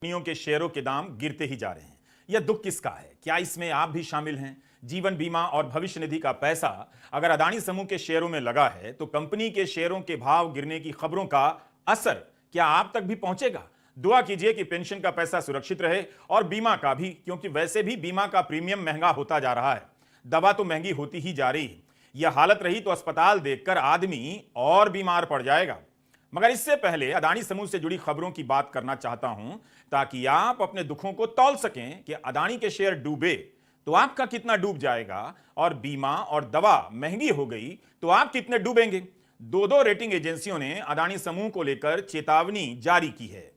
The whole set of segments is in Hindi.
कंपनियों के शेयरों के दाम गिरते ही जा रहे हैं। यह दुख किसका है? क्या इसमें आप भी शामिल हैं? जीवन बीमा और भविष्य निधि का पैसा अगर अदानी समूह के शेयरों में लगा है तो कंपनी के शेयरों के भाव गिरने की खबरों का असर क्या आप तक भी पहुंचेगा? दुआ कीजिए कि पेंशन का पैसा सुरक्षित रहे और बीमा का भी, क्योंकि वैसे भी बीमा का प्रीमियम महंगा होता जा रहा है। दवा तो महंगी होती ही जा रही है। यह हालत रही तो अस्पताल देखकर आदमी और बीमार पड़ जाएगा। मगर इससे पहले अदानी समूह से जुड़ी खबरों की बात करना चाहता हूं ताकि आप अपने दुखों को तौल सकें कि अदानी के शेयर डूबे तो आपका कितना डूब जाएगा और बीमा और दवा महंगी हो गई तो आप कितने डूबेंगे। दो रेटिंग एजेंसियों ने अदानी समूह को लेकर चेतावनी जारी की है।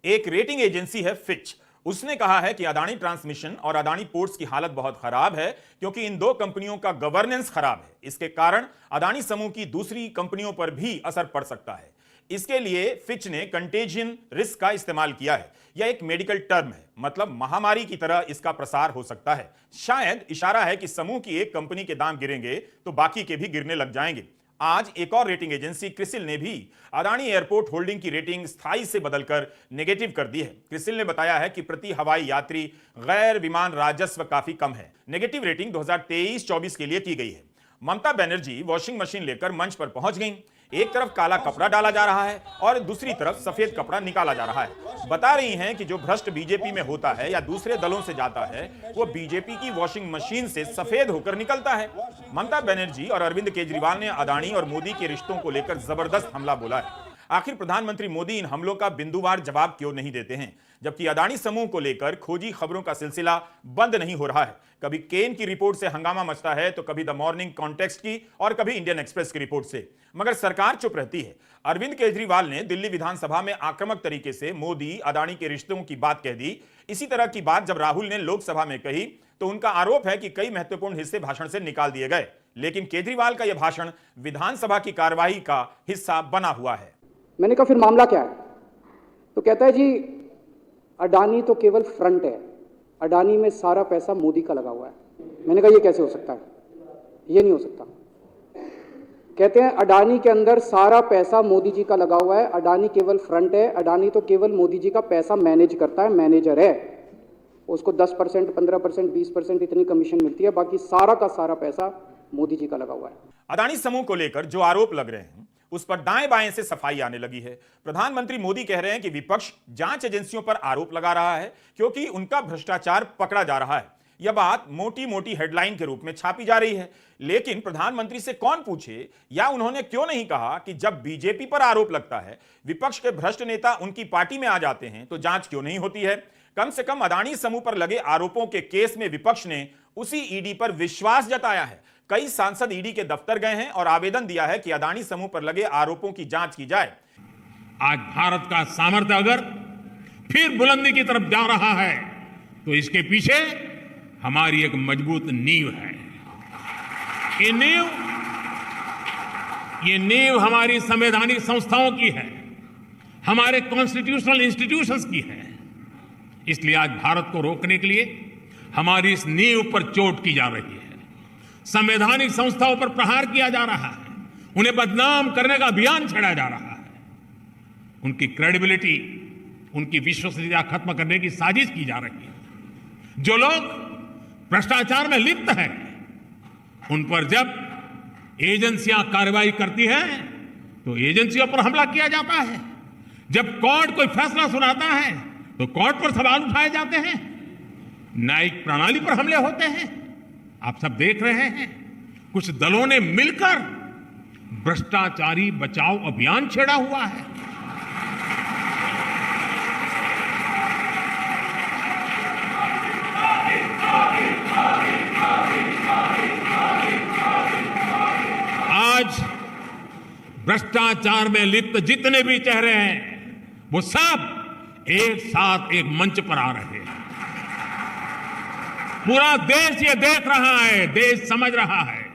एक रेटिंग एजेंसी है फिच। उसने कहा है कि अदानी ट्रांसमिशन और अदानी पोर्ट्स की हालत बहुत खराब है क्योंकि इन दो कंपनियों का गवर्नेंस खराब है। इसके कारण अदानी समूह की दूसरी कंपनियों पर भी असर पड़ सकता है। इसके लिए फिच ने कंटेजियन रिस्क का इस्तेमाल किया है। यह एक मेडिकल टर्म है, मतलब महामारी की तरह इसका प्रसार हो सकता है। शायद इशारा है कि समूह की एक कंपनी के दाम गिरेंगे तो बाकी के भी गिरने लग जाएंगे। आज एक और रेटिंग एजेंसी क्रिसिल ने भी अदानी एयरपोर्ट होल्डिंग की रेटिंग स्थायी से बदलकर नेगेटिव कर दी है। क्रिसिल ने बताया है कि प्रति हवाई यात्री गैर विमान राजस्व काफी कम है। नेगेटिव रेटिंग 2023-24 के लिए की गई है। ममता बनर्जी वॉशिंग मशीन लेकर मंच पर पहुंच गईं। एक तरफ काला कपड़ा डाला जा रहा है और दूसरी तरफ सफेद कपड़ा निकाला जा रहा है। बता रही हैं कि जो भ्रष्ट बीजेपी में होता है या दूसरे दलों से जाता है वो बीजेपी की वॉशिंग मशीन से सफेद होकर निकलता है। ममता बनर्जी और अरविंद केजरीवाल ने अदानी और मोदी के रिश्तों को लेकर जबरदस्त हमला बोला है। आखिर प्रधानमंत्री मोदी इन हमलों का बिंदुवार जवाब क्यों नहीं देते हैं, जबकि अदानी समूह को लेकर खोजी खबरों का सिलसिला बंद नहीं हो रहा है। कभी केन की रिपोर्ट से हंगामा मचता है तो कभी द मॉर्निंग कॉन्टेक्स्ट की और कभी इंडियन एक्सप्रेस की रिपोर्ट से, मगर सरकार चुप रहती है। अरविंद केजरीवाल ने दिल्ली विधानसभा में आक्रामक तरीके से मोदी अदानी के रिश्तों की बात कह दी। इसी तरह की बात जब राहुल ने लोकसभा में कही तो उनका आरोप है कि कई महत्वपूर्ण हिस्से भाषण से निकाल दिए गए, लेकिन केजरीवाल का यह भाषण विधानसभा की कार्यवाही का हिस्सा बना हुआ है। मैंने कहा फिर मामला क्या है? तो कहता है जी अडानी तो केवल फ्रंट है, अडानी में सारा पैसा मोदी का लगा हुआ है। मैंने कहा ये कैसे हो सकता है? ये नहीं हो सकता। कहते हैं अडानी के अंदर सारा पैसा मोदी जी का लगा हुआ है, अडानी केवल फ्रंट है, अडानी तो केवल मोदी जी का पैसा मैनेज करता है, मैनेजर है। उसको 10%, 15%, 20% इतनी कमीशन मिलती है, बाकी सारा का सारा पैसा मोदी जी का लगा हुआ है। अदानी समूह को लेकर जो आरोप लग रहे हैं उस पर दाएं बाएं से सफाई आने लगी है। प्रधानमंत्री मोदी कह रहे हैं कि विपक्ष जांच एजेंसियों पर आरोप लगा रहा है क्योंकि उनका भ्रष्टाचार पकड़ा जा रहा है। यह बात मोटी मोटी हेडलाइन के रूप में छापी जा रही है, लेकिन प्रधानमंत्री से कौन पूछे या उन्होंने क्यों नहीं कहा कि जब बीजेपी पर आरोप लगता है, विपक्ष के भ्रष्ट नेता उनकी पार्टी में आ जाते हैं तो जांच क्यों नहीं होती है? कम से कम अदानी समूह पर लगे आरोपों के केस में विपक्ष ने उसी ईडी पर विश्वास जताया है। कई सांसद ईडी के दफ्तर गए हैं और आवेदन दिया है कि अदानी समूह पर लगे आरोपों की जांच की जाए। आज भारत का सामर्थ्य अगर फिर बुलंदी की तरफ जा रहा है तो इसके पीछे हमारी एक मजबूत नींव है। ये नींव हमारी संवैधानिक संस्थाओं की है, हमारे कॉन्स्टिट्यूशनल इंस्टीट्यूशंस की है। इसलिए आज भारत को रोकने के लिए हमारी इस नींव पर चोट की जा रही है, संवैधानिक संस्थाओं पर प्रहार किया जा रहा है, उन्हें बदनाम करने का अभियान छेड़ा जा रहा है, उनकी क्रेडिबिलिटी, उनकी विश्वसनीयता खत्म करने की साजिश की जा रही है। जो लोग भ्रष्टाचार में लिप्त हैं उन पर जब एजेंसियां कार्रवाई करती हैं तो एजेंसियों पर हमला किया जाता है। जब कोर्ट कोई फैसला सुनाता है तो कोर्ट पर सवाल उठाए जाते हैं, न्यायिक प्रणाली पर हमले होते हैं। आप सब देख रहे हैं कुछ दलों ने मिलकर भ्रष्टाचारी बचाओ अभियान छेड़ा हुआ है। आज भ्रष्टाचार में लिप्त जितने भी चेहरे हैं वो सब एक साथ एक मंच पर आ रहे हैं। पूरा देश ये देख रहा है, देश समझ रहा है।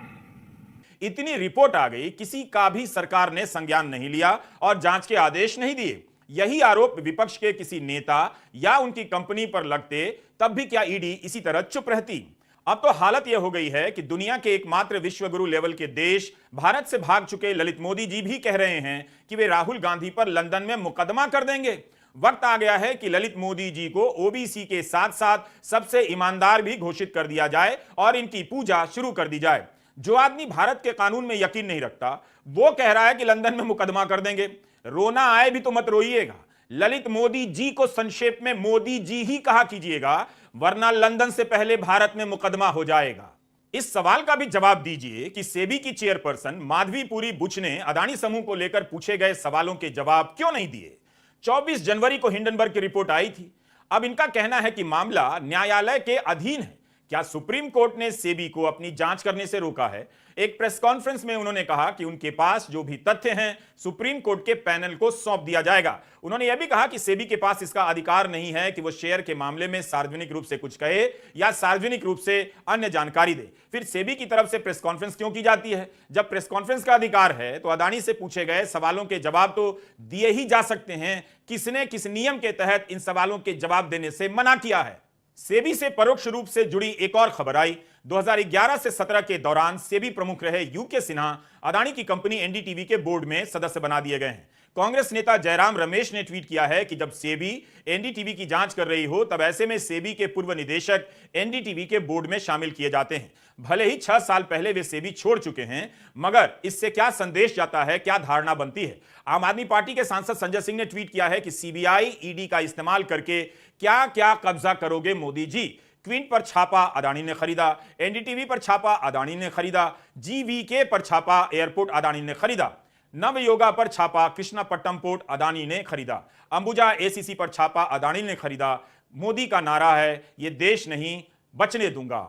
इतनी रिपोर्ट आ गई, किसी का भी सरकार ने संज्ञान नहीं लिया और जांच के आदेश नहीं दिए। यही आरोप विपक्ष के किसी नेता या उनकी कंपनी पर लगते तब भी क्या ईडी इसी तरह चुप रहती? अब तो हालत यह हो गई है कि दुनिया के एकमात्र विश्वगुरु लेवल के देश भारत से भाग चुके ललित मोदी जी भी कह रहे हैं कि वे राहुल गांधी पर लंदन में मुकदमा कर देंगे। वक्त आ गया है कि ललित मोदी जी को ओबीसी के साथ साथ सबसे ईमानदार भी घोषित कर दिया जाए और इनकी पूजा शुरू कर दी जाए। जो आदमी भारत के कानून में यकीन नहीं रखता वो कह रहा है कि लंदन में मुकदमा कर देंगे। रोना आए भी तो मत रोइएगा। ललित मोदी जी को संक्षेप में मोदी जी ही कहा कीजिएगा, वरना लंदन से पहले भारत में मुकदमा हो जाएगा। इस सवाल का भी जवाब दीजिए कि सेबी की चेयरपर्सन माधवीपुरी बुच ने अदानी समूह को लेकर पूछे गए सवालों के जवाब क्यों नहीं दिए। 24 जनवरी को हिंडनबर्ग की रिपोर्ट आई थी। अब इनका कहना है कि मामला न्यायालय के अधीन है। क्या सुप्रीम कोर्ट ने सेबी को अपनी जांच करने से रोका है? एक प्रेस कॉन्फ्रेंस में उन्होंने कहा कि उनके पास जो भी तथ्य हैं सुप्रीम कोर्ट के पैनल को सौंप दिया जाएगा। उन्होंने यह भी कहा कि सेबी के पास इसका अधिकार नहीं है कि वो शेयर के मामले में सार्वजनिक रूप से कुछ कहे या सार्वजनिक रूप से अन्य जानकारी दे। फिर सेबी की तरफ से प्रेस कॉन्फ्रेंस क्यों की जाती है? जब प्रेस कॉन्फ्रेंस का अधिकार है तो अदानी से पूछे गए सवालों के जवाब तो दिए ही जा सकते हैं। किसने किस नियम के तहत इन सवालों के जवाब देने से मना किया है? सेबी से परोक्ष रूप से जुड़ी एक और खबर आई। 2011 से 17 के दौरान सेबी प्रमुख रहे यूके सिन्हा अदानी की कंपनी एनडीटीवी के बोर्ड में सदस्य बना दिए गए हैं। कांग्रेस नेता जयराम रमेश ने ट्वीट किया है कि जब सेबी एनडीटीवी की जांच कर रही हो तब ऐसे में सेबी के पूर्व निदेशक एनडीटीवी के बोर्ड में शामिल किए जाते हैं। भले ही 6 साल पहले वे सेबी छोड़ चुके हैं, मगर इससे क्या संदेश जाता है, क्या धारणा बनती है? आम आदमी पार्टी के सांसद संजय सिंह ने ट्वीट किया है कि सीबीआई ईडी का इस्तेमाल करके क्या क्या कब्जा करोगे मोदी जी। क्विंट पर छापा अदानी ने खरीदा, एनडीटीवी पर छापा अदानी ने खरीदा, जीवीके पर छापा एयरपोर्ट अदानी ने खरीदा, नवयोगा पर छापा कृष्णापट्टनम पोर्ट अदानी ने खरीदा, अंबुजा एसीसी पर छापा अदानी ने खरीदा। मोदी का नारा है, ये देश नहीं बचने दूंगा।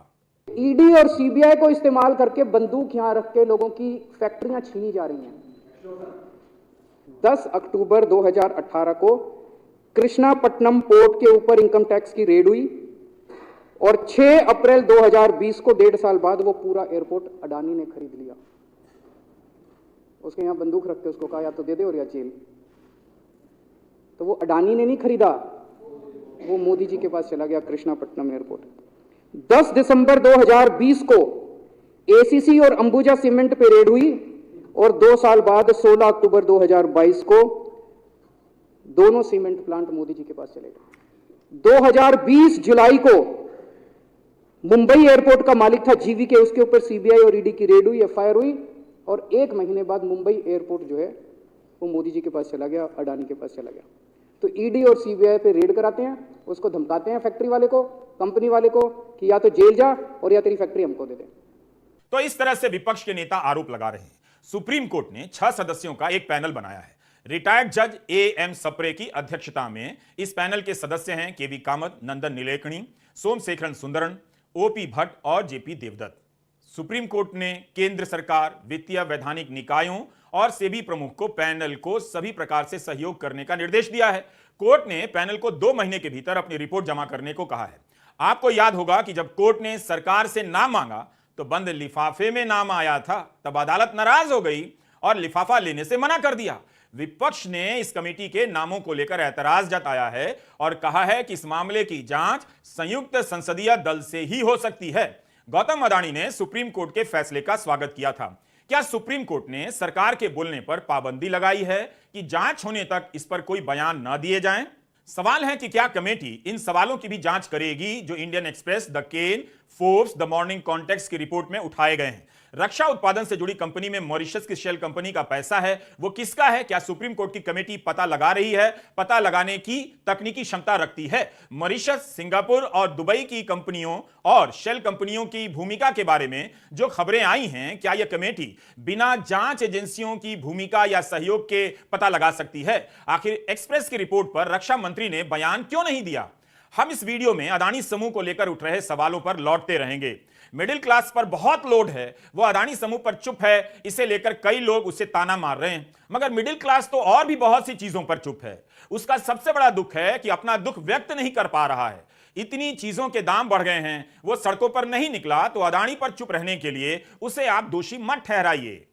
ईडी और सीबीआई को इस्तेमाल करके बंदूक यहां रख के लोगों की फैक्ट्रियां छीनी जा रही हैं। 10 अक्टूबर 2018 को कृष्णापट्टनम पोर्ट के ऊपर इनकम टैक्स की रेड हुई और 6 अप्रैल 2020 को 1.5 साल बाद वो पूरा एयरपोर्ट अडानी ने खरीद लिया। उसके यहां बंदूक रख के उसको कहा या तो दे दे और या जेल। तो वो अडानी ने नहीं खरीदा, वो मोदी जी के पास चला गया कृष्णापट्टनम एयरपोर्ट। 10 दिसंबर 2020 को एसीसी और अंबुजा सीमेंट पे रेड हुई और 2 साल बाद 16 अक्टूबर 2022 को दोनों सीमेंट प्लांट मोदी जी के पास चले गए। 2020 जुलाई को मुंबई एयरपोर्ट का मालिक था जीवीके, उसके ऊपर सीबीआई और ईडी की रेड हुई, एफआईआर हुई और 1 महीने बाद मुंबई एयरपोर्ट जो है वो मोदी जी के पास चला गया, अडानी के पास चला गया। तो ईडी और सीबीआई पे रेड कराते हैं, उसको धमकाते हैं फैक्ट्री वाले को, कंपनी वाले को कि या तो जेल जा और या तेरी फैक्ट्री हमको दे दे। तो इस तरह से विपक्ष के नेता आरोप लगा रहे हैं। सुप्रीम कोर्ट ने 6 सदस्यों का एक पैनल बनाया है। रिटायर्ड जज एएम सप्रे की अध्यक्षता में इस पैनल के सदस्य हैं केवी कामत, नंदन नीलेकणी, सोमशेखरन सुंदरन, ओपी भट्ट और जेपी देवदत्त। सुप्रीम कोर्ट ने केंद्र सरकार, वित्तीय वैधानिक निकायों और सेबी प्रमुख को पैनल को सभी प्रकार से सहयोग करने का निर्देश दिया है। कोर्ट ने पैनल को 2 महीने के भीतर अपनी रिपोर्ट जमा करने को कहा है। आपको याद होगा कि जब कोर्ट ने सरकार से नाम मांगा तो बंद लिफाफे में नाम आया था, तब अदालत नाराज हो गई और लिफाफा लेने से मना कर दिया। विपक्ष ने इस कमेटी के नामों को लेकर ऐतराज जताया है और कहा है कि इस मामले की जांच संयुक्त संसदीय दल से ही हो सकती है। गौतम अडानी ने सुप्रीम कोर्ट के फैसले का स्वागत किया था। क्या सुप्रीम कोर्ट ने सरकार के बोलने पर पाबंदी लगाई है कि जांच होने तक इस पर कोई बयान न दिए जाएं? सवाल है कि क्या कमेटी इन सवालों की भी जांच करेगी जो Indian Express, the Ken, Forbes, the Morning Context की रिपोर्ट में उठाए गए हैं। रक्षा उत्पादन से जुड़ी कंपनी में मॉरिशस की शेल कंपनी का पैसा है, वो किसका है? क्या सुप्रीम कोर्ट की कमेटी पता लगा रही है, पता लगाने की तकनीकी क्षमता रखती है? मॉरिशस, सिंगापुर और दुबई की कंपनियों और शेल कंपनियों की भूमिका के बारे में जो खबरें आई हैं, क्या यह कमेटी बिना जांच एजेंसियों की भूमिका या सहयोग के पता लगा सकती है? आखिर एक्सप्रेस की रिपोर्ट पर रक्षा मंत्री ने बयान क्यों नहीं दिया? हम इस वीडियो में अडानी समूह को लेकर उठ रहे सवालों पर लौटते रहेंगे। मिडिल क्लास पर बहुत लोड है, वो अडानी समूह पर चुप है, इसे लेकर कई लोग उसे ताना मार रहे हैं। मगर मिडिल क्लास तो और भी बहुत सी चीजों पर चुप है। उसका सबसे बड़ा दुख है कि अपना दुख व्यक्त नहीं कर पा रहा है। इतनी चीजों के दाम बढ़ गए हैं, वो सड़कों पर नहीं निकला, तो अडानी पर चुप रहने के लिए उसे आप दोषी मत ठहराइए।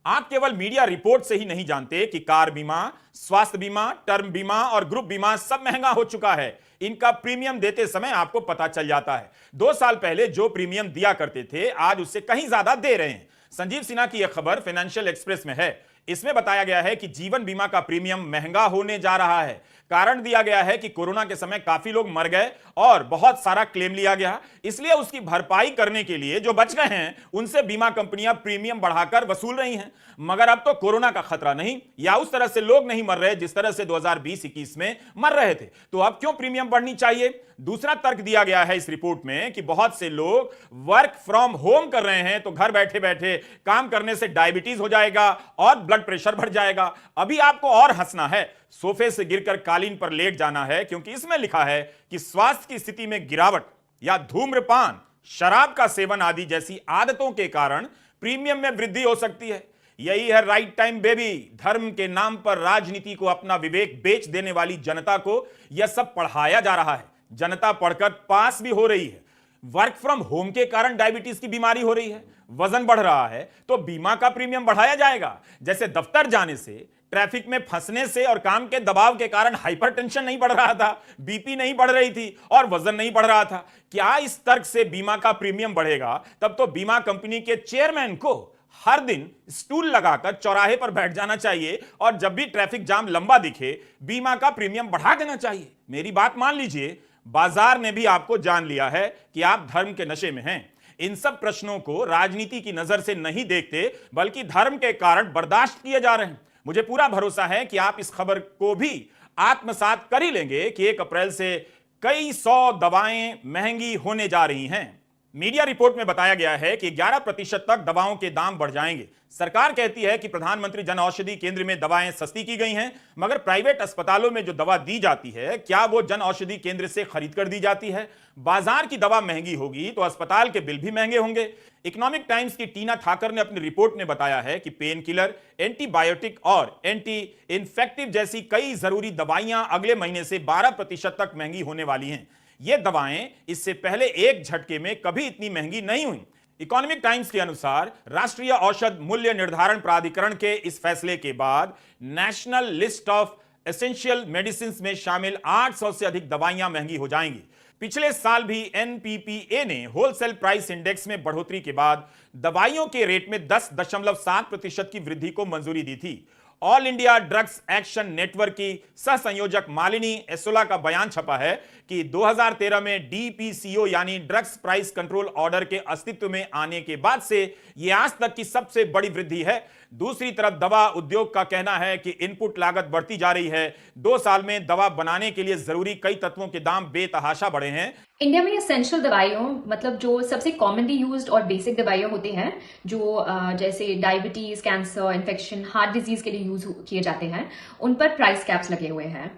आप केवल मीडिया रिपोर्ट से ही नहीं जानते कि कार बीमा, स्वास्थ्य बीमा, टर्म बीमा और ग्रुप बीमा सब महंगा हो चुका है। इनका प्रीमियम देते समय आपको पता चल जाता है। 2 साल पहले जो प्रीमियम दिया करते थे, आज उससे कहीं ज्यादा दे रहे हैं। संजीव सिन्हा की यह खबर फाइनेंशियल एक्सप्रेस में है। इसमें बताया गया है कि जीवन बीमा का प्रीमियम महंगा होने जा रहा है। कारण दिया गया है कि कोरोना के समय काफी लोग मर गए और बहुत सारा क्लेम लिया गया, इसलिए उसकी भरपाई करने के लिए जो बच गए हैं उनसे बीमा कंपनियां प्रीमियम बढ़ाकर वसूल रही हैं। मगर अब तो कोरोना का खतरा नहीं या उस तरह से लोग नहीं मर रहे जिस तरह से 2020-21 में मर रहे थे, तो अब क्यों प्रीमियम बढ़नी चाहिए? दूसरा तर्क दिया गया है इस रिपोर्ट में कि बहुत से लोग वर्क फ्रॉम होम कर रहे हैं, तो घर बैठे बैठे काम करने से डायबिटीज हो जाएगा और ब्लड प्रेशर बढ़ जाएगा। अभी आपको और हंसना है, सोफे से गिरकर कालीन पर लेट जाना है, क्योंकि इसमें लिखा है कि स्वास्थ्य की स्थिति में गिरावट या धूम्रपान, शराब का सेवन आदि जैसी आदतों के कारण प्रीमियम में वृद्धि हो सकती है। यही है राइट टाइम बेबी। धर्म के नाम पर राजनीति को अपना विवेक बेच देने वाली जनता को यह सब पढ़ाया जा रहा है। जनता पढ़कर पास भी हो रही है। वर्क फ्रॉम होम के कारण डायबिटीज की बीमारी हो रही है, वजन बढ़ रहा है, तो बीमा का प्रीमियम बढ़ाया जाएगा। जैसे दफ्तर जाने से, ट्रैफिक में फंसने से और काम के दबाव के कारण हाइपरटेंशन नहीं बढ़ रहा था, बीपी नहीं बढ़ रही थी और वजन नहीं बढ़ रहा था, क्या इस तर्क से बीमा का प्रीमियम बढ़ेगा? तब तो बीमा कंपनी के चेयरमैन को हर दिन स्टूल लगाकर चौराहे पर बैठ जाना चाहिए और जब भी ट्रैफिक जाम लंबा दिखे बीमा का प्रीमियम बढ़ा देना चाहिए। मेरी बात मान लीजिए, बाजार ने भी आपको जान लिया है कि आप धर्म के नशे में हैं। इन सब प्रश्नों को राजनीति की नजर से नहीं देखते, बल्कि धर्म के कारण बर्दाश्त किए जा रहे हैं। मुझे पूरा भरोसा है कि आप इस खबर को भी आत्मसात कर ही लेंगे कि 1 अप्रैल से कई 100 दवाएं महंगी होने जा रही हैं। मीडिया रिपोर्ट में बताया गया है कि 11% तक दवाओं के दाम बढ़ जाएंगे। सरकार कहती है कि प्रधानमंत्री जन औषधि केंद्र में दवाएं सस्ती की गई हैं, मगर प्राइवेट अस्पतालों में जो दवा दी जाती है, क्या वो जन औषधि केंद्र से खरीद कर दी जाती है? बाजार की दवा महंगी होगी तो अस्पताल के बिल भी महंगे होंगे। इकोनॉमिक टाइम्स की टीना ठाकर ने अपनी रिपोर्ट में बताया है कि पेन किलर, एंटीबायोटिक और एंटी इन्फेक्टिव जैसी कई जरूरी दवाइयां अगले महीने से 12% तक महंगी होने वाली हैं। ये दवाएं इससे पहले एक झटके में कभी इतनी महंगी नहीं हुई। इकोनॉमिक टाइम्स के अनुसार राष्ट्रीय औषध मूल्य निर्धारण प्राधिकरण के इस फैसले के बाद national list of essential medicine में शामिल 800 से अधिक दवाइयां महंगी हो जाएंगी। पिछले साल भी एनपीपीए ने होलसेल प्राइस इंडेक्स में बढ़ोतरी के बाद दवाइयों के रेट में 10.7% की वृद्धि को मंजूरी दी थी। All India drugs action network की सह संयोजक मालिनी एसोला का बयान छपा है कि 2013 में डीपीसीओ यानी ड्रग्स प्राइस कंट्रोल ऑर्डर के अस्तित्व में आने के बाद से यह आज तक की सबसे बड़ी वृद्धि है। दूसरी तरफ दवा उद्योग का कहना है कि इनपुट लागत बढ़ती जा रही है। 2 साल में दवा बनाने के लिए जरूरी कई तत्वों के दाम बेतहाशा बढ़े हैं। इंडिया में एसेंशियल दवाइयों मतलब जो सबसे कॉमनली यूज्ड और बेसिक दवाइयां होती हैं, जो जैसे diabetes, cancer, infection, heart disease के लिए यूज किए जाते हैं, उन पर प्राइस कैप्स लगे हुए हैं।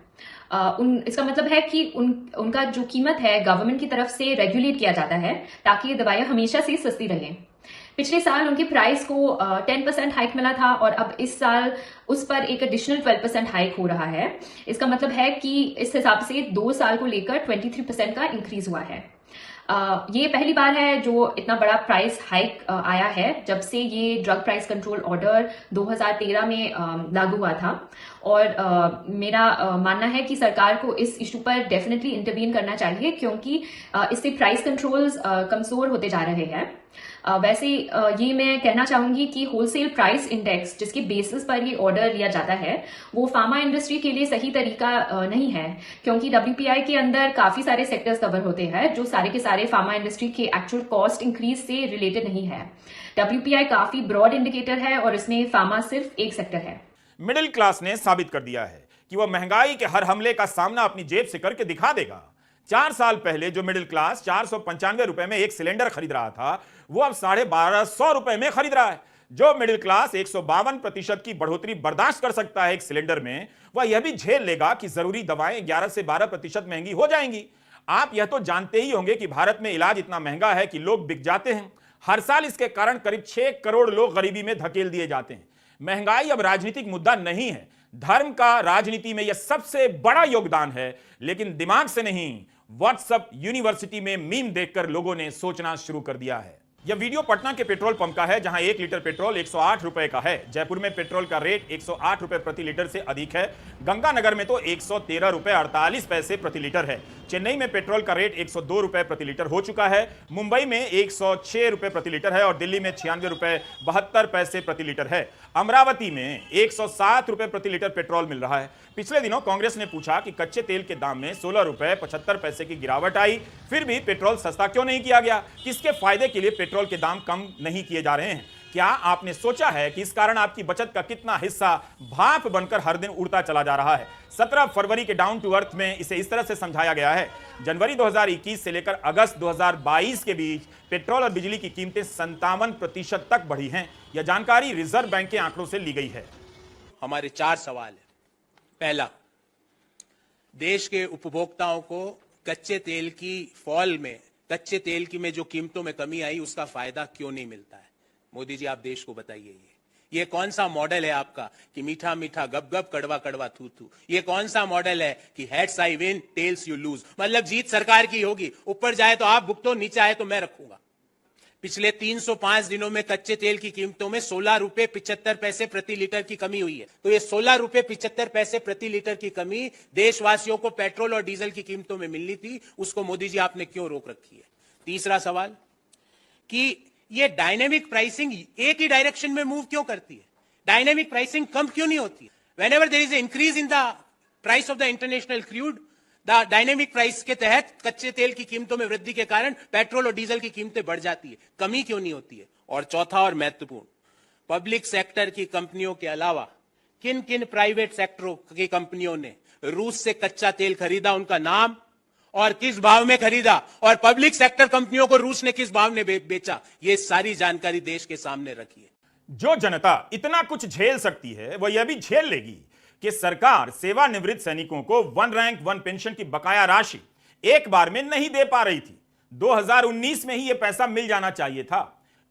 इसका मतलब है कि उनका जो कीमत है गवर्नमेंट की तरफ से रेगुलेट किया जाता है ताकि ये दवाइयां हमेशा से सस्ती रहें। पिछले साल उनकी प्राइस को 10% हाइक मिला था और अब इस साल उस पर एक एडिशनल 12% हाइक हो रहा है। इसका मतलब है कि इस हिसाब से 2 साल को लेकर 23% का इंक्रीज हुआ है। ये पहली बार है जो इतना बड़ा प्राइस हाइक आया है जब से ये ड्रग प्राइस कंट्रोल ऑर्डर 2013 में लागू हुआ था। और मेरा मानना है कि सरकार को इस इशू पर डेफिनेटली इंटरवीन करना चाहिए, क्योंकि इससे प्राइस कंट्रोल्स कमजोर होते जा रहे हैं। वैसे ये मैं कहना चाहूंगी कि होलसेल प्राइस इंडेक्स जिसके बेसिस पर ये ऑर्डर लिया जाता है वो फार्मा इंडस्ट्री के लिए सही तरीका नहीं है, क्योंकि WPI के अंदर काफी सारे सेक्टर्स कवर होते हैं जो सारे के सारे फार्मा इंडस्ट्री के एक्चुअल कॉस्ट इंक्रीज से रिलेटेड नहीं है। WPI काफी ब्रॉड इंडिकेटर है और इसमें फार्मा सिर्फ एक सेक्टर है। मिडिल क्लास ने साबित कर दिया है कि वह महंगाई के हर हमले का सामना अपनी जेब से करके दिखा देगा। 4 साल पहले जो मिडिल क्लास 495 रुपए में एक सिलेंडर खरीद रहा था, वो अब 1250 रुपए में खरीद रहा है। जो मिडिल क्लास 152% की बढ़ोतरी बर्दाश्त कर सकता है एक सिलेंडर में, वह यह भी झेल लेगा कि जरूरी दवाएं 11 से 12% महंगी हो जाएंगी। आप यह तो जानते ही होंगे कि भारत में इलाज इतना महंगा है कि लोग बिक जाते हैं। हर साल इसके कारण करीब 6 करोड़ लोग गरीबी में धकेल दिए जाते हैं। महंगाई अब राजनीतिक मुद्दा नहीं है। धर्म का राजनीति में यह सबसे बड़ा योगदान है, लेकिन दिमाग से नहीं। व्हाट्सएप यूनिवर्सिटी में मीम देखकर लोगों ने सोचना शुरू कर दिया है। यह वीडियो पटना के पेट्रोल पंप का है, जहां 1 लीटर पेट्रोल 108 रुपए का है। जयपुर में पेट्रोल का रेट 108 रुपए प्रति लीटर से अधिक है। गंगानगर में तो 113 रुपए 48 पैसे प्रति लीटर है। चेन्नई में पेट्रोल का रेट 102 रुपए प्रति लीटर हो चुका है। मुंबई में 106 रुपए प्रति लीटर है और दिल्ली में 96 रुपए 72 पैसे प्रति लीटर है। अमरावती में 107 रुपए प्रति लीटर पेट्रोल मिल रहा है। पिछले दिनों कांग्रेस ने पूछा कि कच्चे तेल के दाम में 16 रुपए 75 पैसे की गिरावट आई, फिर भी पेट्रोल सस्ता क्यों नहीं किया गया? किसके फायदे के लिए पेट्रोल के दाम कम नहीं किए जा रहे हैं? क्या आपने सोचा है कि इस कारण आपकी बचत का कितना हिस्सा भाप बनकर हर दिन उड़ता चला जा रहा है? 17 फरवरी के डाउन टू अर्थ में इसे इस तरह से समझाया गया है। जनवरी 2021 से लेकर अगस्त 2022 के बीच पेट्रोल और बिजली की कीमतें 57% तक बढ़ी हैं। यह जानकारी रिजर्व बैंक के आंकड़ों से ली गई है। हमारे 4 सवाल है। पहला, देश के उपभोक्ताओं को कच्चे तेल की फॉल में, कच्चे तेल की में जो कीमतों में कमी आई, उसका फायदा क्यों नहीं मिलता है? मोदी जी, आप देश को बताइए। ये कौन सा मॉडल है आपका कि मीठा मीठा गप गप कड़वा कड़वा थू थू? ये कौन सा मॉडल है कि heads I win tells you lose? मतलब जीत सरकार की होगी, ऊपर जाए तो आप भुगतो, नीचे आए तो मैं रखूंगा। पिछले 305 दिनों में कच्चे तेल की कीमतों में 16 रुपए 75 पैसे प्रति लीटर की कमी हुई है। तो ये 16 रुपए 75 पैसे प्रति लीटर की कमी देशवासियों को पेट्रोल और डीजल की कीमतों में मिलनी थी, उसको मोदी जी आपने क्यों रोक रखी है? तीसरा सवाल कि ये डायनेमिक प्राइसिंग एक ही डायरेक्शन में मूव क्यों करती है? डायनेमिक प्राइसिंग कम क्यों नहीं होती? Whenever there is a increase in the price of the international crude, the dynamic price के तहत कच्चे तेल की कीमतों में वृद्धि के कारण पेट्रोल और डीजल की कीमतें बढ़ जाती है। कमी क्यों नहीं होती है? और चौथा और महत्वपूर्ण, पब्लिक सेक्टर की कंपनियों के अलावा किन किन प्राइवेट सेक्टरों की कंपनियों ने रूस से कच्चा तेल खरीदा, उनका नाम और किस भाव में खरीदा, और पब्लिक सेक्टर कंपनियों को रूस ने किस भाव में बेचा, ये सारी जानकारी देश के सामने रखी है। जो जनता इतना कुछ झेल सकती है, वह यह भी झेल लेगी कि सरकार सेवानिवृत्त सैनिकों को 1 रैंक 1 पेंशन की बकाया राशि एक बार में नहीं दे पा रही थी। 2019 में ही यह पैसा मिल जाना चाहिए था।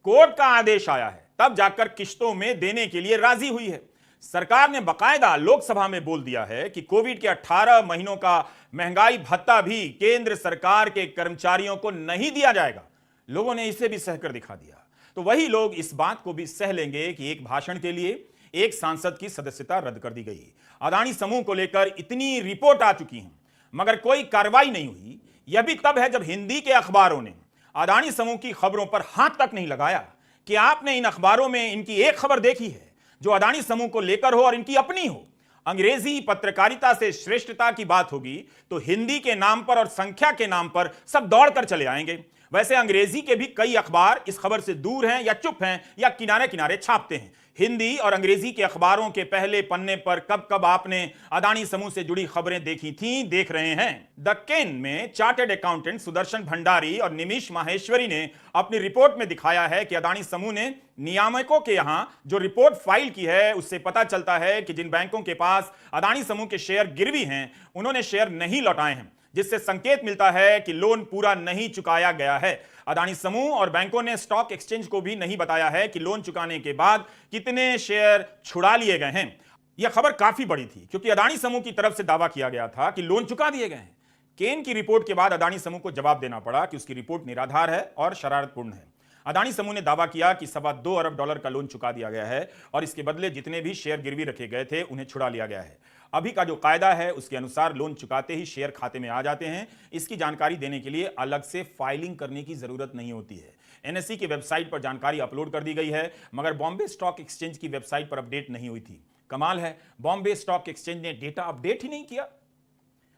कोर्ट का आदेश आया है, तब जाकर किश्तों में देने के लिए राजी हुई है। सरकार ने बकायदा लोकसभा में बोल दिया है कि कोविड के 18 महीनों का महंगाई भत्ता भी केंद्र सरकार के कर्मचारियों को नहीं दिया जाएगा। लोगों ने इसे भी सहकर दिखा दिया। तो वही लोग इस बात को भी सह लेंगे कि एक भाषण के लिए एक सांसद की सदस्यता रद्द कर दी गई। अदानी समूह को लेकर इतनी रिपोर्ट आ चुकी है, मगर कोई कार्रवाई नहीं हुई। यह भी तब है जब हिंदी के अखबारों ने अदानी समूह की खबरों पर हाथ तक नहीं लगाया। कि आपने इन अखबारों में इनकी एक खबर देखी है जो अदानी समूह को लेकर हो और इनकी अपनी हो? अंग्रेजी पत्रकारिता से श्रेष्ठता की बात होगी तो हिंदी के नाम पर और संख्या के नाम पर सब दौड़कर चले आएंगे। वैसे अंग्रेजी के भी कई अखबार इस खबर से दूर हैं या चुप हैं या किनारे किनारे छापते हैं। हिंदी और अंग्रेजी के अखबारों के पहले पन्ने पर कब कब आपने अदानी समूह से जुड़ी खबरें देखी थी, देख रहे हैं। द केन में चार्टर्ड अकाउंटेंट सुदर्शन भंडारी और निमिष माहेश्वरी ने अपनी रिपोर्ट में दिखाया है कि अदानी समूह ने नियामकों के यहां जो रिपोर्ट फाइल की है, उससे पता चलता है कि जिन बैंकों के पास अदानी समूह के शेयर गिरवी हैं, उन्होंने शेयर नहीं लौटाए हैं, जिससे संकेत मिलता है कि लोन पूरा नहीं चुकाया गया है। अदानी समूह और बैंकों ने स्टॉक एक्सचेंज को भी नहीं बताया है कि लोन चुकाने के बाद कितने शेयर छुड़ा लिए गए हैं। यह खबर काफी बड़ी थी क्योंकि अदानी समूह की तरफ से दावा किया गया था कि लोन चुका दिए गए हैं। केन की रिपोर्ट के बाद अदानी समूह को जवाब देना पड़ा कि उसकी रिपोर्ट निराधार है और शरारतपूर्ण है। अदानी समूह ने दावा किया कि $2.25 अरब का लोन चुका दिया गया है और इसके बदले जितने भी शेयर गिरवी रखे गए थे उन्हें छुड़ा लिया गया है। अभी का जो कायदा है उसके अनुसार लोन चुकाते ही शेयर खाते में आ जाते हैं। इसकी जानकारी देने के लिए अलग से फाइलिंग करने की जरूरत नहीं होती है। एनएसई की वेबसाइट पर जानकारी अपलोड कर दी गई है, मगर बॉम्बे स्टॉक एक्सचेंज की वेबसाइट पर अपडेट नहीं हुई थी। कमाल है, बॉम्बे स्टॉक एक्सचेंज ने डेटा अपडेट ही नहीं किया।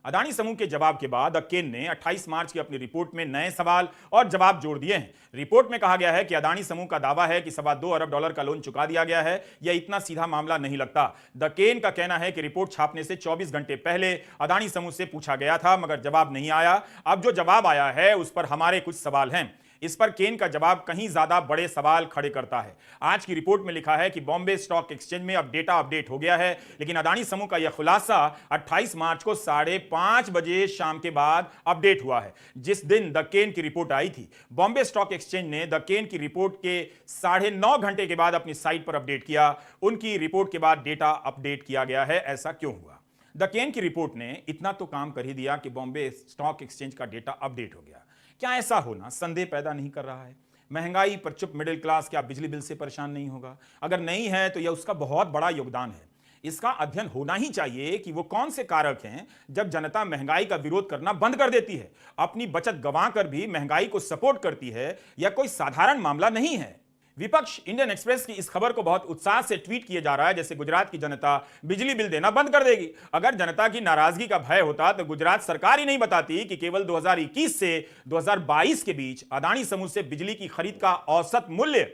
अदानी समूह के जवाब के बाद केन ने 28 मार्च की अपनी रिपोर्ट में नए सवाल और जवाब जोड़ दिए हैं। रिपोर्ट में कहा गया है कि अदानी समूह का दावा है कि $2.25 अरब का लोन चुका दिया गया है। यह इतना सीधा मामला नहीं लगता। द केन का कहना है कि रिपोर्ट छापने से 24 घंटे पहले अदानी समूह से पूछा गया था, मगर जवाब नहीं आया। अब जो जवाब आया है उस पर हमारे कुछ सवाल हैं। इस पर केन का जवाब कहीं ज्यादा बड़े सवाल खड़े करता है। आज की रिपोर्ट में लिखा है कि बॉम्बे स्टॉक एक्सचेंज में अब डेटा अपडेट हो गया है, लेकिन अदानी समूह का यह खुलासा 28 मार्च को 5:30 बजे शाम के बाद अपडेट हुआ है, जिस दिन द केन की रिपोर्ट आई थी। बॉम्बे स्टॉक एक्सचेंज ने द केन की रिपोर्ट के 9.5 घंटे के बाद अपनी साइट पर अपडेट किया। उनकी रिपोर्ट के बाद डेटा अपडेट किया गया है। ऐसा क्यों हुआ? द केन की रिपोर्ट ने इतना तो काम कर ही दिया कि बॉम्बे स्टॉक एक्सचेंज का डेटा अपडेट हो गया। क्या ऐसा होना संदेह पैदा नहीं कर रहा है? महंगाई पर चुप मिडिल क्लास क्या बिजली बिल से परेशान नहीं होगा? अगर नहीं है तो यह उसका बहुत बड़ा योगदान है। इसका अध्ययन होना ही चाहिए कि वो कौन से कारक हैं जब जनता महंगाई का विरोध करना बंद कर देती है, अपनी बचत गंवाकर भी महंगाई को सपोर्ट करती है। यह कोई साधारण मामला नहीं है। विपक्ष इंडियन एक्सप्रेस की इस खबर को बहुत उत्साह से ट्वीट किया जा रहा है जैसे गुजरात की जनता बिजली बिल देना बंद कर देगी। अगर जनता की नाराजगी का भय होता तो गुजरात सरकार ही नहीं बताती कि केवल 2021 से 2022 के बीच अदानी समूह से बिजली की खरीद का औसत मूल्य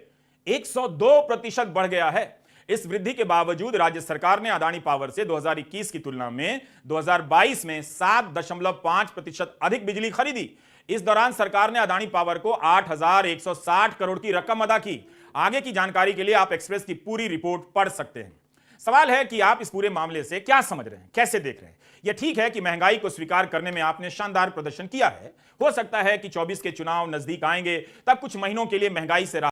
102% बढ़ गया है। इस वृद्धि के बावजूद राज्य सरकार ने अदानी पावर से 2021 की तुलना में 2022 में 7.5% अधिक बिजली खरीदी। इस दौरान सरकार ने अदानी पावर को 8,160 करोड़ की रकम अदा की। आगे की जानकारी के लिए आप एक्सप्रेस की पूरी रिपोर्ट पढ़ सकते हैं। सवाल है कि आप इस पूरे मामले से क्या समझ रहे हैं, कैसे देख रहे हैं? यह ठीक है कि महंगाई को स्वीकार करने में आपने शानदार प्रदर्शन किया है। हो सकता है कि 24 के चुनाव नजदीक आएंगे, तब कुछ महीनों के लिए महंगाई से